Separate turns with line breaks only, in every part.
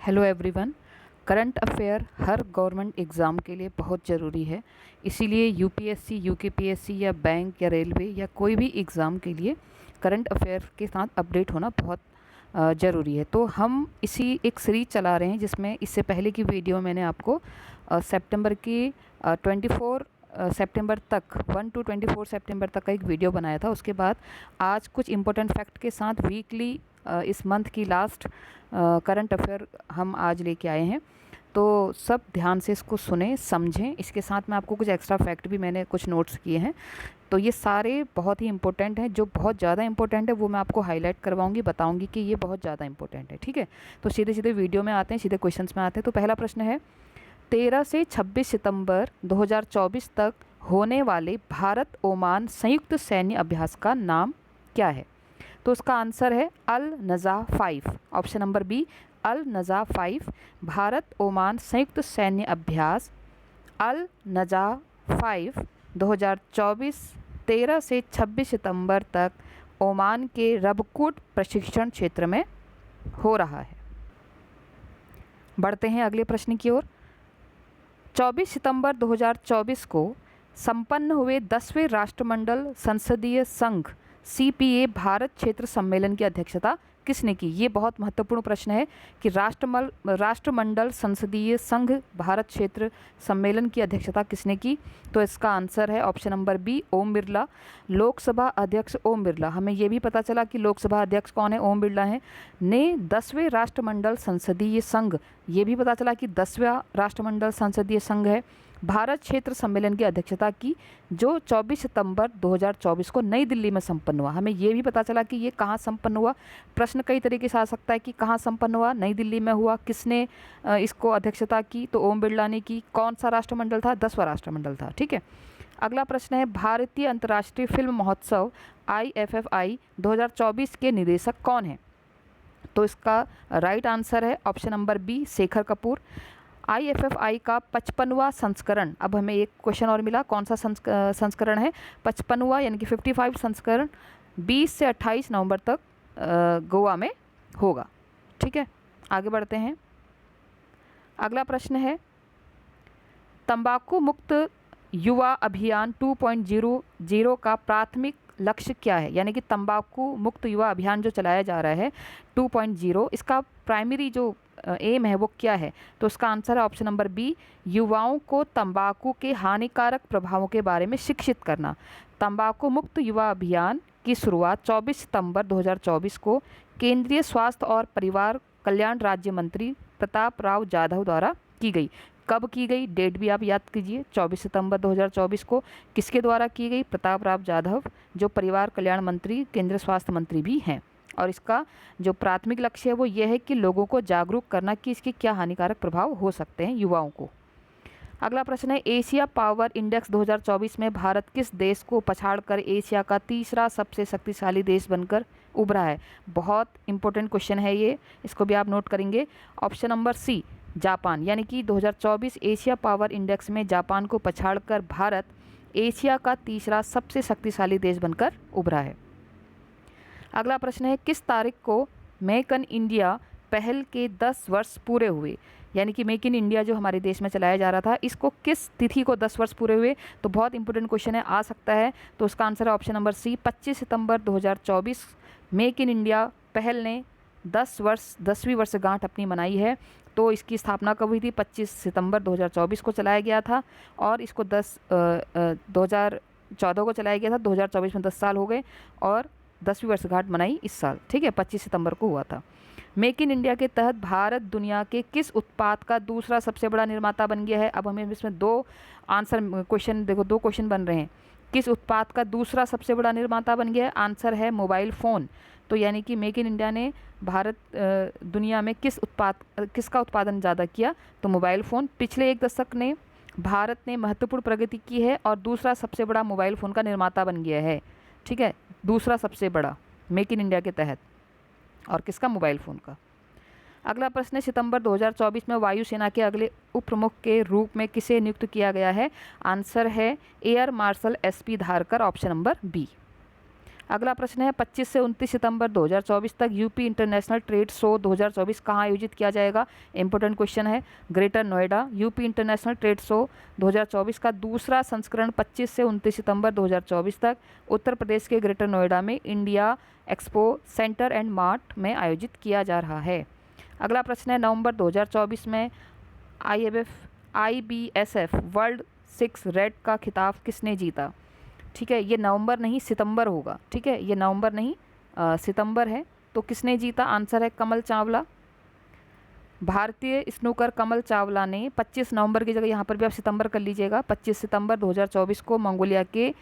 Hello everyone. Current affair हर government exam के लिए बहुत ज़रूरी है। इसीलिए यूपीएससी, यूकेपीएससी या बैंक या रेलवे या कोई भी एग्ज़ाम के लिए करंट अफेयर के साथ अपडेट होना बहुत ज़रूरी है। तो हम इसी एक सीरीज चला रहे हैं जिसमें इससे पहले की वीडियो मैंने आपको सितंबर की 24 सितंबर तक 1 to 24 सितंबर तक का एक वीडियो बनाया था। उसके बाद आज कुछ इम्पोर्टेंट फैक्ट के साथ वीकली इस मंथ की लास्ट करंट अफेयर हम आज लेके आए हैं। तो सब ध्यान से इसको सुने समझें। इसके साथ में आपको कुछ एक्स्ट्रा फैक्ट भी मैंने कुछ नोट्स किए हैं। तो ये सारे बहुत ही इंपॉर्टेंट हैं। जो बहुत ज़्यादा इंपॉर्टेंट है वो मैं आपको हाईलाइट करवाऊंगी, बताऊंगी कि ये बहुत ज़्यादा इंपॉर्टेंट है। ठीक है, तो सीधे सीधे वीडियो में आते हैं, सीधे क्वेश्चंस में आते हैं। तो पहला प्रश्न है, 13 से 26 सितंबर 2024 तक होने वाले भारत ओमान संयुक्त सैन्य अभ्यास का नाम क्या है? तो उसका आंसर है अल नज़ा 5। ऑप्शन नंबर बी, अल नज़ा 5। भारत ओमान संयुक्त सैन्य अभ्यास अल नज़ा 5 2024 13 से 26 सितंबर तक ओमान के रबकुट प्रशिक्षण क्षेत्र में हो रहा है। बढ़ते हैं अगले प्रश्न की ओर। 24 सितंबर 2024 को संपन्न हुए 10वें राष्ट्रमंडल संसदीय संघ CPA भारत क्षेत्र सम्मेलन की अध्यक्षता किसने की? ये बहुत महत्वपूर्ण प्रश्न है कि राष्ट्रमंडल संसदीय संघ भारत क्षेत्र सम्मेलन की अध्यक्षता किसने की? तो इसका आंसर है option number B, Om Birla. Lok Sabha अध्यक्ष ओम बिरला। हमें ये भी पता चला कि लोकसभा अध्यक्ष कौन है, ओम बिरला हैं। ने 10वें राष्ट्रमंडल संसदीय संघ, ये भी पता चला कि 10वां राष्ट्रमंडल संसदीय संघ है, भारत क्षेत्र सम्मेलन की अध्यक्षता की, जो 24 सितंबर 2024 को नई दिल्ली में संपन्न हुआ। हमें ये भी पता चला कि ये कहाँ संपन्न हुआ। प्रश्न कई तरीके से आ सकता है कि कहाँ संपन्न हुआ, नई दिल्ली में हुआ, किसने इसको अध्यक्षता की? तो ओम बिरला ने की। कौन सा राष्ट्रमंडल था? 10वां राष्ट्रमंडल था। ठीक है, अगला प्रश्न है, भारतीय अंतर्राष्ट्रीय फिल्म महोत्सव IFFI 2024 के निदेशक कौन है? तो इसका राइट आंसर है option number B, Shekhar Kapur. IFFI का 55वां संस्करण, अब हमें एक क्वेश्चन और मिला, कौन सा संस्करण है? 55वां यानी कि 55 संस्करण 20 से 28 नवंबर तक गोवा में होगा। ठीक है, आगे बढ़ते हैं। अगला प्रश्न है, तंबाकू मुक्त युवा अभियान 2.00 का प्राथमिक लक्ष्य क्या है? यानी कि तंबाकू मुक्त युवा अभियान जो चलाया जा रहा है 2.0, इसका प्राइमरी जो एम है वो क्या है? तो उसका आंसर है ऑप्शन नंबर बी, युवाओं को तंबाकू के हानिकारक प्रभावों के बारे में शिक्षित करना। तंबाकू मुक्त युवा अभियान की शुरुआत 24 सितंबर 2024 को केंद्रीय स्वास्थ्य और परिवार कल्याण राज्य मंत्री प्रताप राव जाधव द्वारा की गई। कब की गई? डेट भी आप याद कीजिए, 24 सितंबर 2024 को। किसके द्वारा की गई? प्रताप राव जाधव, जो परिवार कल्याण मंत्री, केंद्रीय स्वास्थ्य मंत्री भी हैं। और इसका जो प्राथमिक लक्ष्य है वो ये है कि लोगों को जागरूक करना कि इसके क्या हानिकारक प्रभाव हो सकते हैं युवाओं को। अगला प्रश्न है, एशिया पावर इंडेक्स 2024 में भारत किस देश को पछाड़कर एशिया का तीसरा सबसे शक्तिशाली देश बनकर उभरा है? बहुत इंपॉर्टेंट क्वेश्चन है ये, इसको भी आप नोट करेंगे। Option number C, Japan. यानी कि 2024 एशिया पावर इंडेक्स में जापान को पछाड़कर भारत एशिया का तीसरा सबसे शक्तिशाली देश बनकर उभरा है। अगला प्रश्न है, किस तारीख को मेक इन इंडिया पहल के 10 वर्ष पूरे हुए? यानी कि मेक इन इंडिया जो हमारे देश में चलाया जा रहा था, इसको किस तिथि को 10 वर्ष पूरे हुए? तो बहुत इंपॉर्टेंट क्वेश्चन है, आ सकता है। तो उसका आंसर है ऑप्शन नंबर सी, 25 सितंबर 2024। मेक इन इंडिया पहल ने 10वीं वर्षगांठ अपनी मनाई है। तो इसकी स्थापना कब हुई थी? 25 सितंबर 2024 को चलाया गया था और इसको 2014 को चलाया गया था। 2024 में 10 साल हो गए और 10वीं वर्षगांठ मनाई इस साल। ठीक है, 25 सितंबर को हुआ था। मेक इन इंडिया के तहत भारत दुनिया के किस उत्पाद का दूसरा सबसे बड़ा निर्माता बन गया है? अब हमें इसमें दो आंसर क्वेश्चन, देखो दो क्वेश्चन बन रहे हैं। किस उत्पाद का दूसरा सबसे बड़ा निर्माता बन गया है? आंसर है मोबाइल फ़ोन। तो यानी कि मेक इन इंडिया ने भारत दुनिया में किसका उत्पादन ज़्यादा किया? तो मोबाइल फ़ोन। पिछले एक दशक ने भारत ने महत्वपूर्ण प्रगति की है और दूसरा सबसे बड़ा मोबाइल फ़ोन का निर्माता बन गया है। ठीक है, दूसरा सबसे बड़ा मेक इन इंडिया के तहत, और किसका? मोबाइल फ़ोन का। अगला प्रश्न है, सितंबर 2024 में वायुसेना के अगले उप प्रमुख के रूप में किसे नियुक्त किया गया है? आंसर है air marshal SP Dharkar, option number B. अगला प्रश्न है 25 से 29 सितंबर 2024 तक यूपी इंटरनेशनल ट्रेड शो 2024 कहाँ आयोजित किया जाएगा? इंपॉर्टेंट क्वेश्चन है। Greater Noida. UP international trade show 2024 का दूसरा संस्करण 25 से 29 सितंबर 2024 तक उत्तर प्रदेश के ग्रेटर नोएडा में India expo centre and mart में आयोजित किया जा रहा है। अगला प्रश्न है नवंबर 2024 में IBSF वर्ल्ड 6 रेड का खिताब किसने जीता? ठीक है, ये नवंबर नहीं सितंबर होगा। ठीक है, ये नवंबर नहीं सितंबर है। तो किसने जीता? आंसर है कमल चावला। भारतीय स्नूकर कमल चावला ने 25 नवंबर की जगह यहाँ पर भी आप सितंबर कर लीजिएगा, 25 सितंबर 2024 को मंगोलिया के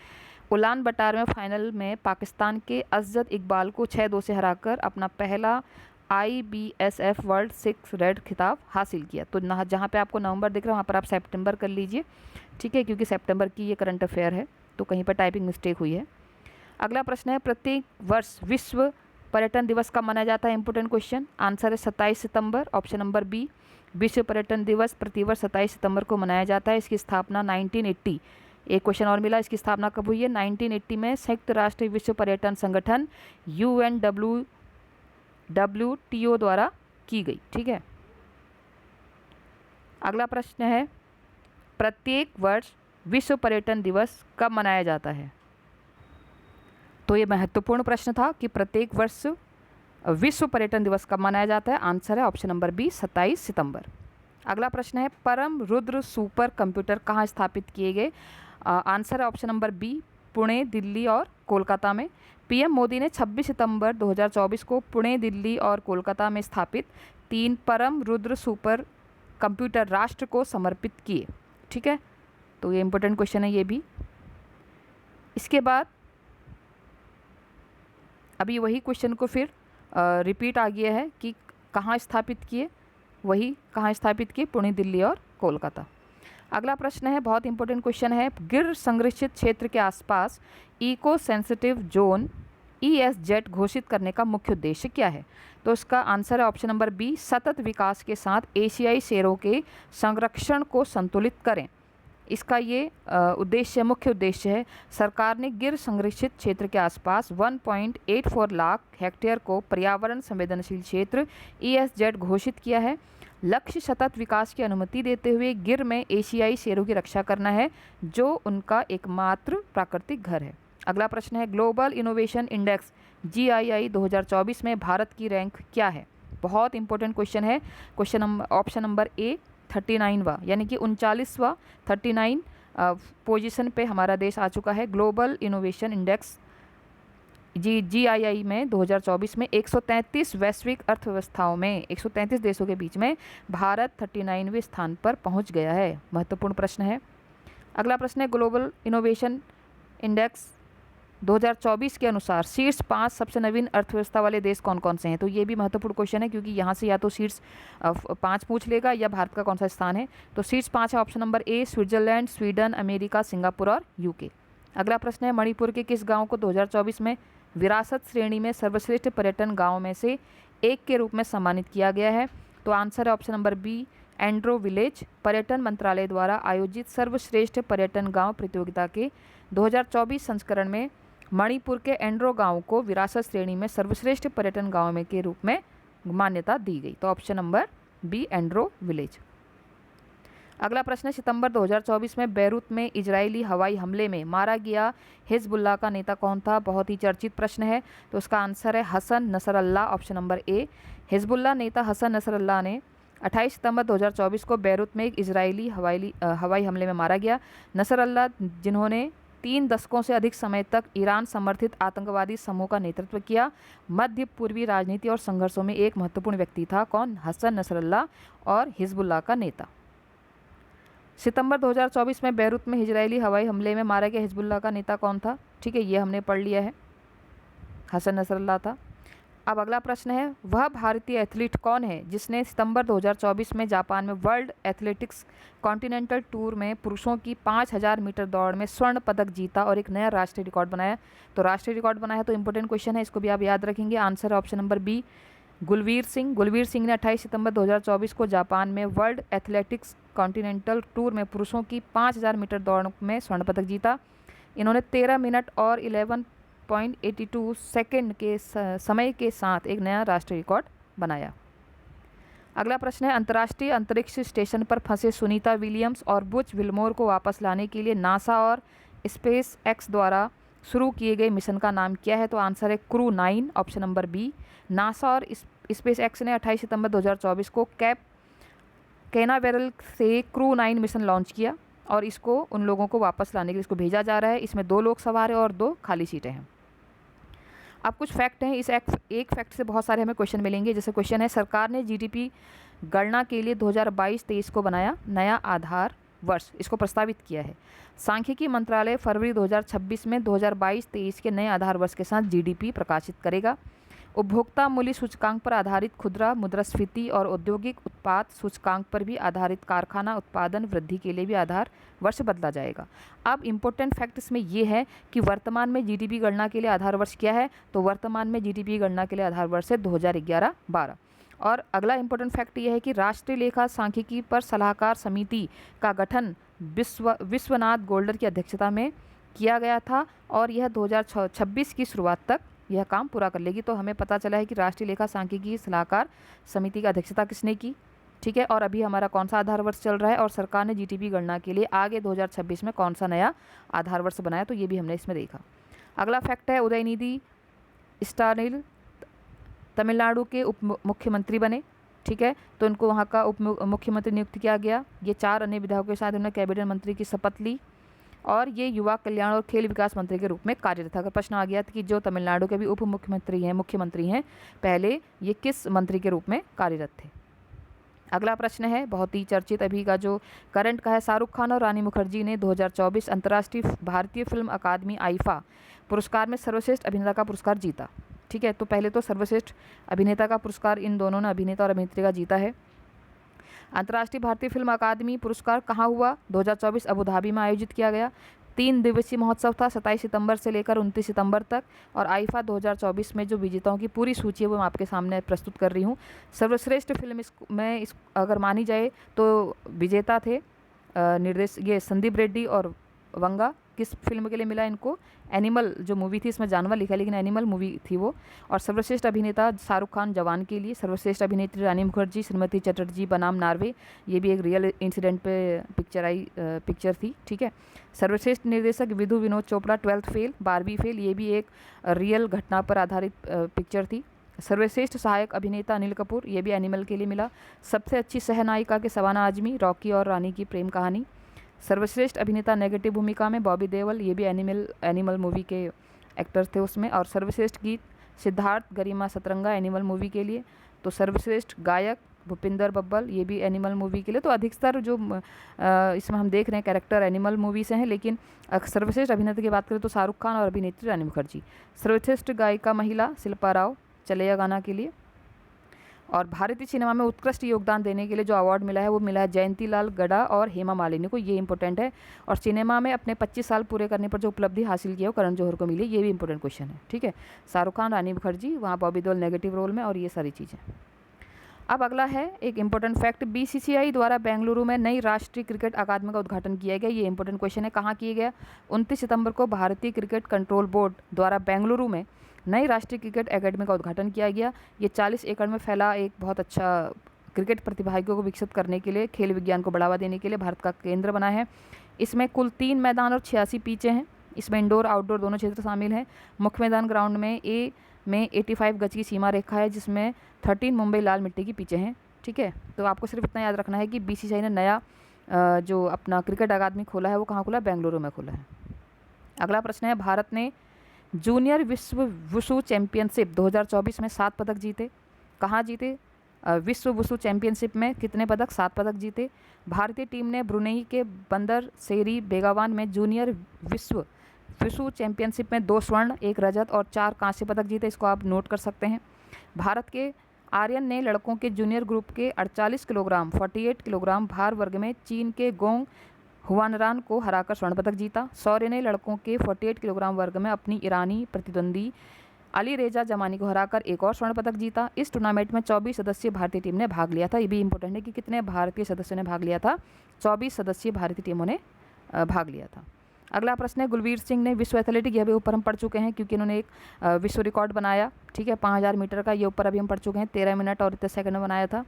उलान बटार में फाइनल में पाकिस्तान के असद इकबाल को 6-2 से हराकर अपना पहला IBSF वर्ल्ड 6 रेड खिताब हासिल किया। तो जहाँ पे आपको नवंबर दिख रहा है वहाँ पर आप सितंबर कर लीजिए। ठीक है, क्योंकि सितंबर की ये करंट अफेयर है, तो कहीं पर टाइपिंग मिस्टेक हुई है। अगला प्रश्न है प्रत्येक वर्ष विश्व पर्यटन दिवस कब मनाया जाता है? Important question. आंसर है 27 सितंबर, ऑप्शन नंबर बी। विश्व पर्यटन दिवस प्रतिवर्ष 27 सितंबर को मनाया जाता है। इसकी स्थापना 1980, एक क्वेश्चन और मिला, इसकी स्थापना कब हुई है? 1980 में संयुक्त राष्ट्र विश्व पर्यटन संगठन UNWTO द्वारा की गई। ठीक है। अगला प्रश्न है प्रत्येक वर्ष विश्व पर्यटन दिवस कब मनाया जाता है? तो ये महत्वपूर्ण प्रश्न था कि प्रत्येक वर्ष विश्व पर्यटन दिवस कब मनाया जाता है। आंसर है ऑप्शन नंबर बी 27 सितंबर। अगला प्रश्न है परम रुद्र सुपर कंप्यूटर कहाँ स्थापित किए गए? आंसर है option number B Pune, Delhi और कोलकाता में। पीएम मोदी ने 26 सितंबर 2024 को पुणे, दिल्ली और कोलकाता में स्थापित 3 परम रुद्र सुपर कंप्यूटर राष्ट्र को समर्पित किए। ठीक है, तो ये इंपॉर्टेंट क्वेश्चन है ये भी। इसके बाद अभी वही क्वेश्चन को फिर रिपीट आ गया है कि कहाँ स्थापित किए, वही कहाँ स्थापित किए, पुणे, दिल्ली और कोलकाता। अगला प्रश्न है बहुत इंपॉर्टेंट क्वेश्चन है गिर संरक्षित क्षेत्र के आसपास इको सेंसिटिव जोन ESZ घोषित करने का मुख्य उद्देश्य क्या है? तो इसका आंसर है ऑप्शन नंबर बी सतत विकास के साथ एशियाई शेरों के संरक्षण को संतुलित करें। इसका ये मुख्य उद्देश्य है। सरकार ने गिर संरक्षित क्षेत्र के आसपास 1.84 लाख हेक्टेयर को पर्यावरण संवेदनशील क्षेत्र ESZ घोषित किया है। लक्ष्य सतत विकास की अनुमति देते हुए गिर में एशियाई शेरों की रक्षा करना है जो उनका एकमात्र प्राकृतिक घर है। अगला प्रश्न है ग्लोबल इनोवेशन इंडेक्स GII 2024 में भारत की रैंक क्या है? बहुत इंपॉर्टेंट क्वेश्चन है। ऑप्शन नंबर ए 39वां यानी कि 39वां 39 पोजीशन पे हमारा देश आ चुका है। ग्लोबल इनोवेशन इंडेक्स GII में 2024 में 133 वैश्विक अर्थव्यवस्थाओं में 133 देशों के बीच में भारत 39वें स्थान पर पहुंच गया है। महत्वपूर्ण प्रश्न है। अगला प्रश्न है ग्लोबल इनोवेशन इंडेक्स 2024 के अनुसार शीर्ष 5 सबसे नवीन अर्थव्यवस्था वाले देश कौन कौन से हैं? तो ये भी महत्वपूर्ण क्वेश्चन है क्योंकि यहाँ से या तो शीर्ष 5 पूछ लेगा या भारत का कौन सा स्थान है। तो शीर्ष 5 है option number A Switzerland, Sweden, America, Singapore और UK। अगला प्रश्न है मणिपुर के किस गाँव को 2024 में विरासत श्रेणी में सर्वश्रेष्ठ पर्यटन गाँव में से एक के रूप में सम्मानित किया गया है? तो आंसर है option number B Andro village. पर्यटन मंत्रालय द्वारा आयोजित सर्वश्रेष्ठ पर्यटन गाँव प्रतियोगिता के 2024 संस्करण में मणिपुर के एंड्रो गांव को विरासत श्रेणी में सर्वश्रेष्ठ पर्यटन गांव में के रूप में मान्यता दी गई। तो option number B Andro village. अगला प्रश्न है सितंबर 2024 में बैरूत में इजरायली हवाई हमले में मारा गया हिजबुल्लाह का नेता कौन था? बहुत ही चर्चित प्रश्न है। तो उसका आंसर है Hassan Nasrallah, option number A. Hezbollah नेता हसन नसरल्लाह ने 28 सितंबर 2024 को बैरूत में एक इजरायली हवाई हमले में मारा गया। नसरल्लाह जिन्होंने 3 दशकों से अधिक समय तक ईरान समर्थित आतंकवादी समूह का नेतृत्व किया, मध्य पूर्वी राजनीति और संघर्षों में एक महत्वपूर्ण व्यक्ति था। कौन? हसन नसरल्लाह और हिजबुल्लाह का नेता। सितंबर 2024 में बैरूत में इजरायली हवाई हमले में मारा गया हिजबुल्लाह का नेता कौन था? ठीक है, ये हमने पढ़ लिया है, हसन नसरल्लाह था। अब अगला प्रश्न है वह भारतीय एथलीट कौन है जिसने सितंबर 2024 में जापान में वर्ल्ड एथलेटिक्स कॉन्टिनेंटल टूर में पुरुषों की 5000 मीटर दौड़ में स्वर्ण पदक जीता और एक नया राष्ट्रीय रिकॉर्ड बनाया? तो राष्ट्रीय रिकॉर्ड बनाया तो इंपॉर्टेंट क्वेश्चन है, इसको भी आप याद रखेंगे। आंसर है option number B Gulvir Singh. Gulvir Singh ने 28 सितंबर 2024 को जापान में वर्ल्ड एथलेटिक्स कॉन्टिनेंटल टूर में पुरुषों की 5000 मीटर दौड़ में स्वर्ण पदक जीता। इन्होंने 13 मिनट और 5.82 सेकंड के समय के साथ एक नया राष्ट्रीय रिकॉर्ड बनाया। अगला प्रश्न है, अंतर्राष्ट्रीय अंतरिक्ष स्टेशन पर फंसे सुनीता विलियम्स और बुच विल्मोर को वापस लाने के लिए नासा और स्पेस एक्स द्वारा शुरू किए गए मिशन का नाम क्या है? तो आंसर है crew 9, option number B. NASA और स्पेस एक्स ने 28 सितंबर 2024 को कैप कैनावेरल से क्रू 9 मिशन लॉन्च किया और इसको उन लोगों को वापस लाने के लिए इसको भेजा जा रहा है। इसमें 2 लोग सवार हैं और 2 खाली सीटें हैं। अब कुछ फैक्ट हैं, इस एक फैक्ट से बहुत सारे हमें क्वेश्चन मिलेंगे। जैसे क्वेश्चन है, सरकार ने जीडीपी गणना के लिए 2022-23 को बनाया नया आधार वर्ष, इसको प्रस्तावित किया है। सांख्यिकी मंत्रालय फरवरी 2026 में 2022-23 के नए आधार वर्ष के साथ जीडीपी प्रकाशित करेगा। उपभोक्ता मूल्य सूचकांक पर आधारित खुदरा मुद्रास्फीति और औद्योगिक उत्पाद सूचकांक पर भी आधारित कारखाना उत्पादन वृद्धि के लिए भी आधार वर्ष बदला जाएगा। अब इम्पोर्टेंट फैक्ट इसमें ये है कि वर्तमान में जीडीपी गणना के लिए आधार वर्ष क्या है? तो वर्तमान में जीडीपी गणना के लिए आधार वर्ष है 2011-12। और अगला इम्पोर्टेंट फैक्ट ये है कि राष्ट्रीय लेखा सांख्यिकी पर सलाहकार समिति का गठन विश्वनाथ गोल्डर की अध्यक्षता में किया गया था और यह 2026 की शुरुआत तक यह काम पूरा कर लेगी। तो हमें पता चला है कि राष्ट्रीय लेखा सांख्यिकी सलाहकार समिति की अध्यक्षता किसने की, ठीक है। और अभी हमारा कौन सा आधार वर्ष चल रहा है और सरकार ने जीडीपी गणना के लिए आगे 2026 में कौन सा नया आधार वर्ष बनाया, तो ये भी हमने इसमें देखा। अगला फैक्ट है, उदयनिधि स्टालिन तमिलनाडु के उप मुख्यमंत्री बने, ठीक है। तो उनको वहाँ का उप मुख्यमंत्री नियुक्त किया गया। ये 4 अन्य विधायकों के साथ उन्होंने कैबिनेट मंत्री की शपथ ली और ये युवा कल्याण और खेल विकास मंत्री के रूप में कार्यरत था। अगर प्रश्न आ गया कि जो तमिलनाडु के भी उप मुख्यमंत्री हैं पहले ये किस मंत्री के रूप में कार्यरत थे। अगला प्रश्न है, बहुत ही चर्चित अभी का जो करंट का है, शाहरुख खान और रानी मुखर्जी ने 2024 अंतर्राष्ट्रीय भारतीय फिल्म अकादमी आईफा पुरस्कार में सर्वश्रेष्ठ अभिनेता का पुरस्कार जीता, ठीक है। तो पहले तो सर्वश्रेष्ठ अभिनेता का पुरस्कार इन दोनों ने, अभिनेता और अभिनेत्री का, जीता है। अंतर्राष्ट्रीय भारतीय फिल्म अकादमी पुरस्कार कहाँ हुआ? 2024 अबू धाबी में आयोजित किया गया। 3 दिवसीय महोत्सव था, 27 सितंबर से लेकर 29 सितंबर तक। और आईफा 2024 में जो विजेताओं की पूरी सूची है वो मैं आपके सामने प्रस्तुत कर रही हूँ। सर्वश्रेष्ठ फिल्म में अगर मानी जाए तो विजेता थे ये संदीप रेड्डी और वंगा। किस फिल्म के लिए मिला इनको? एनिमल जो मूवी थी, इसमें जानवर लिखा है लेकिन एनिमल मूवी थी वो। और सर्वश्रेष्ठ अभिनेता शाहरुख खान जवान के लिए, सर्वश्रेष्ठ अभिनेत्री रानी मुखर्जी श्रीमती चटर्जी बनाम नार्वे, ये भी एक रियल इंसिडेंट पे पिक्चर थी, ठीक है। सर्वश्रेष्ठ निर्देशक विधु विनोद चोपड़ा 12th फेल, 12वीं फेल, ये भी एक रियल घटना पर आधारित पिक्चर थी। सर्वश्रेष्ठ सहायक अभिनेता अनिल कपूर, ये भी एनिमल के लिए मिला। सबसे अच्छी सहनायिका के शबाना आजमी, रॉकी और रानी की प्रेम कहानी। सर्वश्रेष्ठ अभिनेता नेगेटिव भूमिका में बॉबी देओल, ये भी एनिमल मूवी के एक्टर थे उसमें। और सर्वश्रेष्ठ गीत सिद्धार्थ गरिमा सतरंगा, एनिमल मूवी के लिए। तो सर्वश्रेष्ठ गायक भूपिंदर बब्बल, ये भी एनिमल मूवी के लिए। तो अधिकतर जो इसमें हम देख रहे हैं कैरेक्टर एनिमल मूवी से हैं, लेकिन सर्वश्रेष्ठ अभिनेता की बात करें तो शाहरुख खान और अभिनेत्री रानी मुखर्जी। सर्वश्रेष्ठ गायिका महिला शिल्पा राव, चलेया गाना के लिए। और भारतीय सिनेमा में उत्कृष्ट योगदान देने के लिए जो अवार्ड मिला है वो मिला है जयंती लाल गड़ा और हेमा मालिनी को, ये इंपॉर्टेंट है। और सिनेमा में अपने 25 साल पूरे करने पर जो उपलब्धि हासिल की है वो करण जौहर को मिली, ये भी इंपॉर्टेंट क्वेश्चन है, ठीक है। शाहरुख खान, रानी मुखर्जी, वहाँ बॉबी देओल नेगेटिव रोल में, और ये सारी चीज़ें। अब अगला है एक इंपॉर्टेंट फैक्ट, बीसीसीआई द्वारा बेंगलुरु में नई राष्ट्रीय क्रिकेट अकादमी का उद्घाटन किया गया। ये इंपॉर्टेंट क्वेश्चन है, कहाँ किया गया? 29 सितंबर को भारतीय क्रिकेट कंट्रोल बोर्ड द्वारा बेंगलुरु में नई राष्ट्रीय क्रिकेट एकेडमी का उद्घाटन किया गया। ये 40 एकड़ में फैला एक बहुत अच्छा क्रिकेट प्रतिभागियों को विकसित करने के लिए, खेल विज्ञान को बढ़ावा देने के लिए भारत का केंद्र बना है। इसमें कुल 3 मैदान और 86 पिचें हैं। इसमें इंडोर आउटडोर दोनों क्षेत्र शामिल हैं। मुख्य मैदान ग्राउंड में ए में 85 गज की सीमा रेखा है, जिसमें 13 मुंबई लाल मिट्टी की पिचें हैं, ठीक है। तो आपको सिर्फ इतना याद रखना है कि बीसीसीआई ने नया जो अपना क्रिकेट अकादमी खोला है वो कहाँ खोला? बेंगलुरु में खोला है। अगला प्रश्न है, भारत ने जूनियर विश्व वुशु चैंपियनशिप 2024 में 7 पदक जीते। कहाँ जीते? विश्व वुशु चैंपियनशिप में कितने पदक? 7 पदक जीते। भारतीय टीम ने ब्रुनेई के बंदर सेरी बेगावान में जूनियर विश्व वुशु चैंपियनशिप में 2 स्वर्ण, 1 रजत और 4 कांस्य पदक जीते। इसको आप नोट कर सकते हैं। भारत के आर्यन ने लड़कों के जूनियर ग्रुप के 48 किलोग्राम 48 किलोग्राम भार वर्ग में चीन के गोंग हुआनरान को हराकर स्वर्ण पदक जीता। शौर्य ने लड़कों के 48 किलोग्राम वर्ग में अपनी ईरानी प्रतिद्वंदी अली रेजा जमानी को हराकर एक और स्वर्ण पदक जीता। इस टूर्नामेंट में 24 सदस्यीय भारतीय टीम ने भाग लिया था। ये भी इंपॉर्टेंट है कि कितने भारतीय सदस्यों ने भाग लिया था? 24 सदस्यीय भारतीय टीमों ने भाग लिया था। अगला प्रश्न है गुलवीर सिंह ने विश्व एथलेटिक, यह भी ऊपर हम पढ़ चुके हैं क्योंकि इन्होंने एक विश्व रिकॉर्ड बनाया, ठीक है, 5000 मीटर का, ये ऊपर अभी हम पढ़ चुके हैं, 13 मिनट और 23 सेकंड में बनाया था।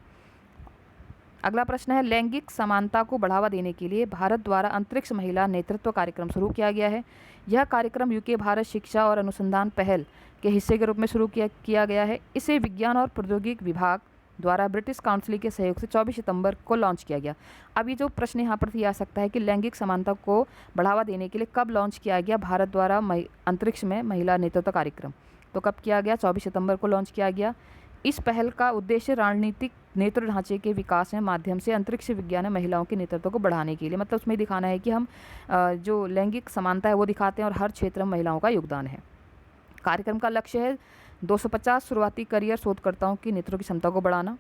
अगला प्रश्न है लैंगिक समानता को बढ़ावा देने के लिए भारत द्वारा अंतरिक्ष महिला नेतृत्व कार्यक्रम शुरू किया गया है। यह कार्यक्रम यूके भारत शिक्षा और अनुसंधान पहल के हिस्से के रूप में शुरू किया गया है। इसे विज्ञान और प्रौद्योगिकी विभाग द्वारा ब्रिटिश काउंसिल के सहयोग से 24 सितंबर को लॉन्च किया गया। अब ये जो प्रश्न यहाँ पर आ सकता है कि लैंगिक समानता को बढ़ावा देने के लिए कब लॉन्च किया गया भारत द्वारा अंतरिक्ष में महिला नेतृत्व कार्यक्रम, तो कब किया गया? 24 सितंबर को लॉन्च किया गया। इस पहल का उद्देश्य रणनीतिक नेतृत्व ढांचे के विकास में माध्यम से अंतरिक्ष विज्ञान में महिलाओं के नेतृत्व को बढ़ाने के लिए, मतलब उसमें दिखाना है कि हम जो लैंगिक समानता है वो दिखाते हैं और हर क्षेत्र में महिलाओं का योगदान है। कार्यक्रम का लक्ष्य है 250 शुरुआती करियर शोधकर्ताओं की नेतृत्व की क्षमता को बढ़ाना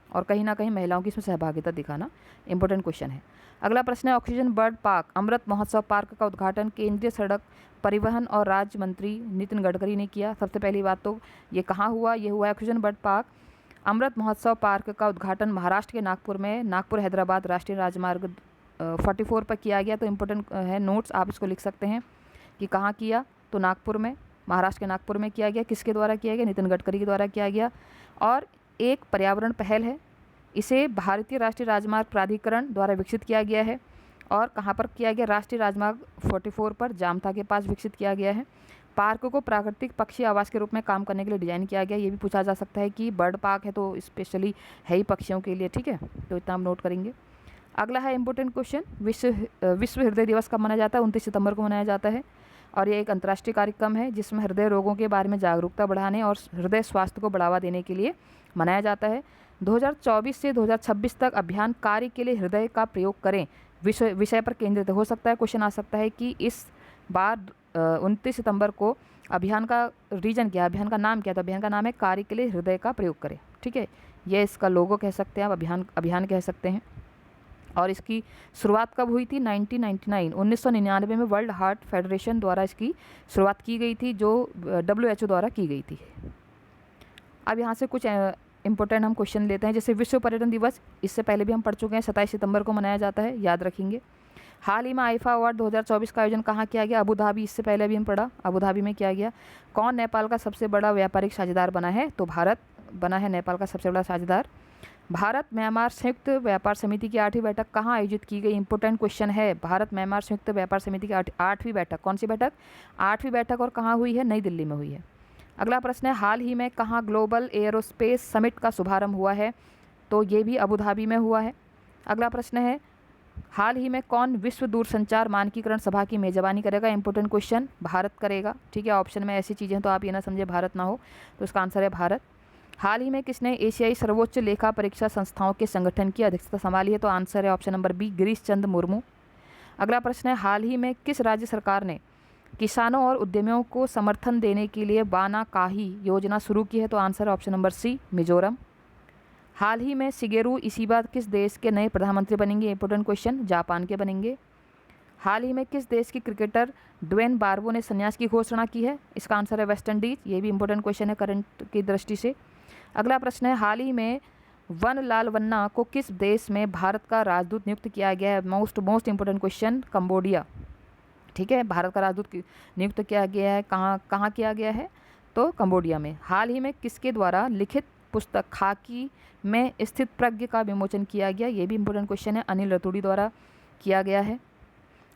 और कहीं ना कहीं महिलाओं की इसमें सहभागिता दिखाना। इंपॉर्टेंट क्वेश्चन है। अगला प्रश्न है oxygen bird park Amrit Mahotsav park का उद्घाटन केंद्रीय सड़क परिवहन और राज्य मंत्री नितिन गडकरी ने किया। सबसे पहली बात तो ये कहाँ हुआ? ये हुआ oxygen bird park Amrit Mahotsav park का उद्घाटन महाराष्ट्र के नागपुर में नागपुर हैदराबाद राष्ट्रीय राजमार्ग 44 पर किया गया। तो इम्पोर्टेंट है नोट्स, आप इसको लिख सकते हैं कि कहाँ किया, तो नागपुर में, महाराष्ट्र के नागपुर में किया गया। किसके द्वारा किया गया? नितिन गडकरी के द्वारा किया गया। और एक पर्यावरण पहल है, इसे भारतीय राष्ट्रीय राजमार्ग प्राधिकरण द्वारा विकसित किया गया है। और कहाँ पर किया गया? राष्ट्रीय राजमार्ग 44 पर जामथा के पास विकसित किया गया है। पार्क को प्राकृतिक पक्षी आवास के रूप में काम करने के लिए डिज़ाइन किया गया। ये भी पूछा जा सकता है कि बर्ड पार्क है तो स्पेशली है ही पक्षियों के लिए, ठीक है, तो इतना हम नोट करेंगे। अगला है इंपॉर्टेंट क्वेश्चन, विश्व हृदय दिवस कब मनाया जाता है? 29 सितंबर को मनाया जाता है। और ये एक अंतर्राष्ट्रीय कार्यक्रम है जिसमें हृदय रोगों के बारे में जागरूकता बढ़ाने और हृदय स्वास्थ्य को बढ़ावा देने के लिए मनाया जाता है। 2024 से 2026 तक अभियान कार्य के लिए हृदय का प्रयोग करें विषय पर केंद्रित हो सकता है। क्वेश्चन आ सकता है कि इस बार 29 सितंबर को अभियान का रीजन क्या है, अभियान का नाम क्या? तो अभियान का नाम है कार्य के लिए हृदय का प्रयोग करें, ठीक है, ये इसका लोगो कह सकते हैं आप, अभियान कह सकते हैं। और इसकी शुरुआत कब हुई थी? 1999 में वर्ल्ड हार्ट फेडरेशन द्वारा इसकी शुरुआत की गई थी, जो WHO द्वारा की गई थी। अब यहाँ से कुछ इंपॉर्टेंट हम क्वेश्चन लेते हैं, जैसे विश्व पर्यटन दिवस, इससे पहले भी हम पढ़ चुके हैं, 27 सितंबर को मनाया जाता है, याद रखेंगे। हाल ही में आईफा अवार्ड 2024 का आयोजन कहाँ किया गया? अबू धाबी, इससे पहले भी हम पढ़ा, अबू धाबी में किया गया। कौन नेपाल का सबसे बड़ा व्यापारिक साझेदार बना है? तो भारत बना है नेपाल का सबसे बड़ा साझेदार। भारत म्यांमार संयुक्त व्यापार समिति की 8वीं बैठक कहाँ आयोजित की गई? इंपॉर्टेंट क्वेश्चन है। भारत म्यांमार संयुक्त व्यापार समिति की 8वीं बैठक, कौन सी बैठक? 8वीं बैठक, और कहाँ हुई है? नई दिल्ली में हुई है। अगला प्रश्न है हाल ही में कहाँ ग्लोबल एयरोस्पेस समिट का शुभारंभ हुआ है? तो ये भी अबू धाबी में हुआ है। अगला प्रश्न है हाल ही में कौन विश्व दूरसंचार मानकीकरण सभा की मेजबानी करेगा? इंपॉर्टेंट क्वेश्चन, भारत करेगा, ठीक है। ऑप्शन में ऐसी चीज़ें तो आप ये ना समझे भारत ना हो, तो इसका आंसर है भारत। हाल ही में किसने एशियाई सर्वोच्च लेखा परीक्षा संस्थाओं के संगठन की अध्यक्षता संभाली है? तो आंसर है option number B, Girish Chandra Murmu. अगला प्रश्न है हाल ही में किस राज्य सरकार ने किसानों और उद्यमियों को समर्थन देने के लिए बाना काही योजना शुरू की है? तो आंसर है ऑप्शन नंबर सी, मिजोरम। हाल ही में शिगेरू इशिबा किस देश के नए प्रधानमंत्री बनेंगे? इंपॉर्टेंट क्वेश्चन, जापान के बनेंगे। हाल ही में किस देश की क्रिकेटर ड्वेन बार्बो ने संन्यास की घोषणा की है? इसका आंसर है वेस्ट इंडीज। ये भी इंपॉर्टेंट क्वेश्चन है करंट की दृष्टि से। अगला प्रश्न है हाल ही में वन लालवन्ना को किस देश में भारत का राजदूत नियुक्त किया गया है? मोस्ट इंपॉर्टेंट क्वेश्चन, कंबोडिया, ठीक है, भारत का राजदूत नियुक्त किया गया है। कहाँ किया गया है? तो कंबोडिया में। हाल ही में किसके द्वारा लिखित पुस्तक खाकी में स्थित प्रज्ञ का विमोचन किया गया? ये भी इंपॉर्टेंट क्वेश्चन है, अनिल रतूड़ी द्वारा किया गया है।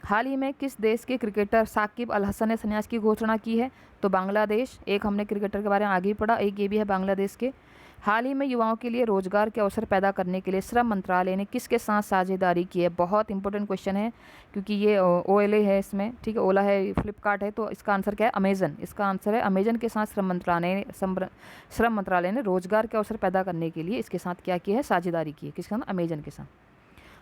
हाल ही में किस देश के क्रिकेटर साकिब अल हसन ने संन्यास की घोषणा की है? तो बांग्लादेश। एक हमने क्रिकेटर के बारे में आगे ही पढ़ा, एक ये भी है बांग्लादेश के। हाल ही में युवाओं के लिए रोजगार के अवसर पैदा करने के लिए श्रम मंत्रालय ने किसके साथ साझेदारी की है? बहुत इंपॉर्टेंट क्वेश्चन है क्योंकि ये OLA है इसमें, ठीक है, ओला है, फ्लिपकार्ट है, तो इसका आंसर क्या है? अमेजन। इसका आंसर है अमेजन के साथ श्रम मंत्रालय ने रोजगार के अवसर पैदा करने के लिए इसके साथ क्या किया है? साझेदारी की है। किसके साथ? अमेजन के साथ।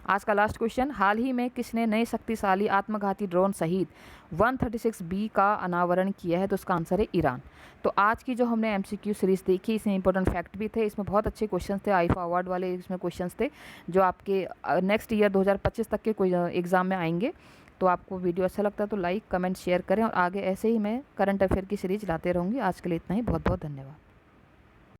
आज का लास्ट क्वेश्चन, हाल ही में किसने नए शक्तिशाली आत्मघाती ड्रोन सहित 136B का अनावरण किया है? तो उसका आंसर है ईरान। तो आज की जो हमने MCQ सीरीज़ देखी, इसमें इंपॉर्टेंट फैक्ट भी थे, इसमें बहुत अच्छे क्वेश्चंस थे, आईफा अवार्ड वाले इसमें क्वेश्चंस थे जो आपके नेक्स्ट ईयर 2025 तक के कोई एग्ज़ाम में आएंगे। तो आपको वीडियो अच्छा लगता है तो लाइक कमेंट शेयर करें, और आगे ऐसे ही मैं करंट अफेयर की सीरीज़ लाते रहूँगी। आज के लिए इतना ही, बहुत बहुत धन्यवाद।